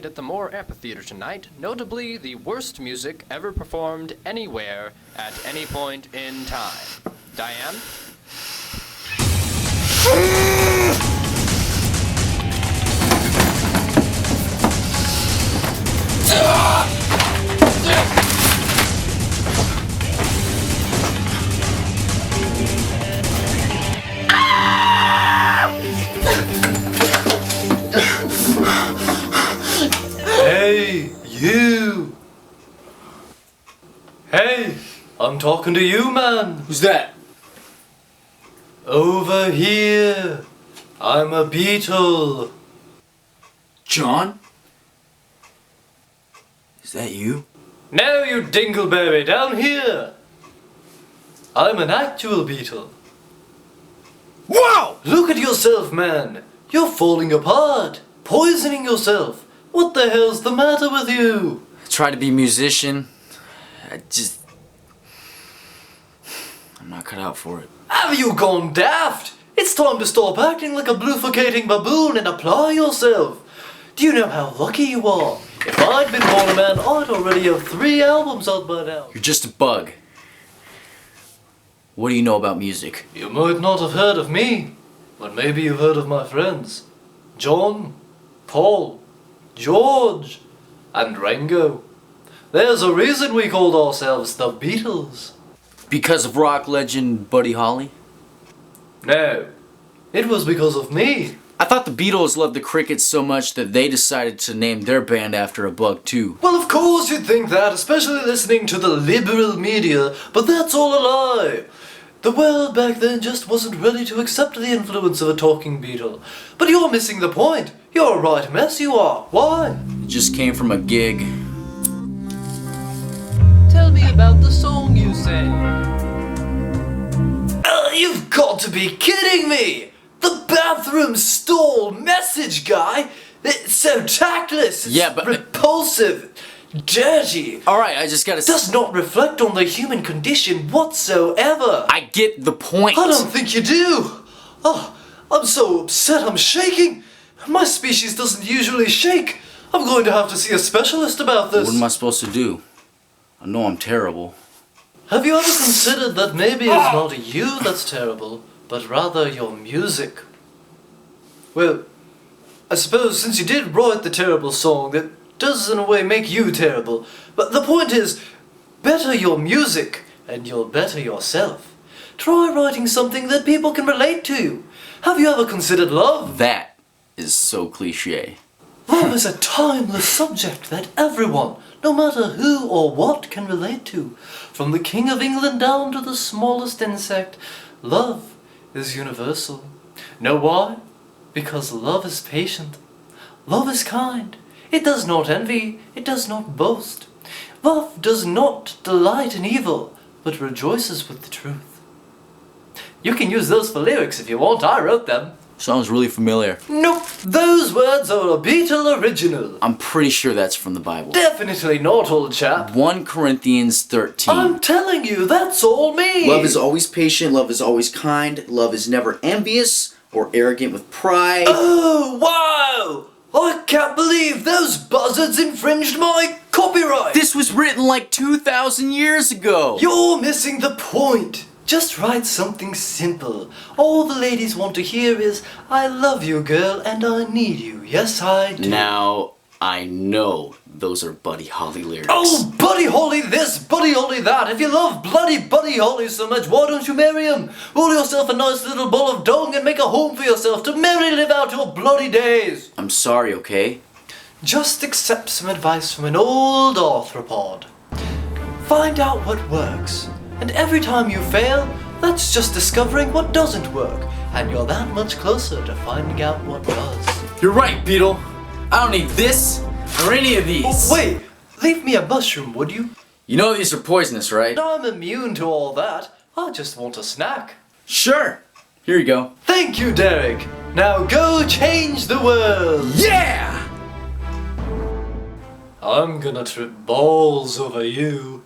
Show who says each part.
Speaker 1: at the Moore Amphitheater tonight, notably the worst music ever performed anywhere at any point in time. Diane?
Speaker 2: Hey, you! Hey, I'm talking to you, man.
Speaker 3: Who's that?
Speaker 2: Over here. I'm a beetle.
Speaker 3: John? Is that you?
Speaker 2: No, you dingleberry, down here. I'm an actual beetle.
Speaker 3: Wow!
Speaker 2: Look at yourself, man. You're falling apart. Poisoning yourself. What the hell's the matter with you?
Speaker 3: I tried to be a musician. I'm not cut out for it.
Speaker 2: Have you gone daft? It's time to stop acting like a bluffocating baboon and apply yourself. Do you know how lucky you are? If I'd been born a man, I'd already have 3 albums out by now.
Speaker 3: You're just a bug. What do you know about music?
Speaker 2: You might not have heard of me, but maybe you've heard of my friends. John, Paul, George, and Ringo. There's a reason we called ourselves the Beatles.
Speaker 3: Because of rock legend Buddy Holly?
Speaker 2: No, it was because of me.
Speaker 3: I thought the Beatles loved the Crickets so much that they decided to name their band after a bug too.
Speaker 2: Well, of course you'd think that, especially listening to the liberal media, but that's all a lie. The world back then just wasn't ready to accept the influence of a talking beetle. But you're missing the point. You're a right mess, you are. Why?
Speaker 3: It just came from a gig.
Speaker 2: Tell me about the song you sang. You've got to be kidding me! The bathroom stall message guy? It's so tactless, it's
Speaker 3: Yeah, but-
Speaker 2: repulsive, dirty.
Speaker 3: Alright, I just gotta
Speaker 2: Does not reflect on the human condition whatsoever.
Speaker 3: I get the point.
Speaker 2: I don't think you do. Oh, I'm so upset I'm shaking. My species doesn't usually shake. I'm going to have to see a specialist about this.
Speaker 3: What am I supposed to do? I know I'm terrible.
Speaker 2: Have you ever considered that maybe it's not you that's terrible, but rather your music? Well, I suppose since you did write the terrible song, that does in a way make you terrible. But the point is, better your music, and you'll better yourself. Try writing something that people can relate to. Have you ever considered love?
Speaker 3: That is so cliche.
Speaker 2: Love is a timeless subject that everyone, no matter who or what, can relate to. From the King of England down to the smallest insect, love is universal. Know why? Because love is patient. Love is kind. It does not envy. It does not boast. Love does not delight in evil, but rejoices with the truth. You can use those for lyrics if you want. I wrote them.
Speaker 3: Sounds really familiar.
Speaker 2: Nope, those words are a Beatle original.
Speaker 3: I'm pretty sure that's from the Bible.
Speaker 2: Definitely not, old chap.
Speaker 3: 1 Corinthians 13.
Speaker 2: I'm telling you, that's all me.
Speaker 4: Love is always patient, love is always kind, love is never envious or arrogant with pride.
Speaker 2: Oh, wow! I can't believe those buzzards infringed my copyright.
Speaker 3: This was written like 2,000 years ago.
Speaker 2: You're missing the point. Just write something simple. All the ladies want to hear is, I love you, girl, and I need you. Yes, I do.
Speaker 3: Now, I know those are Buddy Holly lyrics.
Speaker 2: Oh, Buddy Holly this, Buddy Holly that. If you love bloody Buddy Holly so much, why don't you marry him? Roll yourself a nice little ball of dung and make a home for yourself to merrily live out your bloody days.
Speaker 3: I'm sorry, okay?
Speaker 2: Just accept some advice from an old arthropod. Find out what works. And every time you fail, that's just discovering what doesn't work. And you're that much closer to finding out what does.
Speaker 3: You're right, Beetle. I don't need this or any of these.
Speaker 2: Oh, wait, leave me a mushroom, would you?
Speaker 3: You know these are poisonous, right?
Speaker 2: I'm immune to all that. I just want a snack.
Speaker 3: Sure. Here you go.
Speaker 2: Thank you, Derek. Now go change the world.
Speaker 3: Yeah!
Speaker 2: I'm gonna trip balls over you.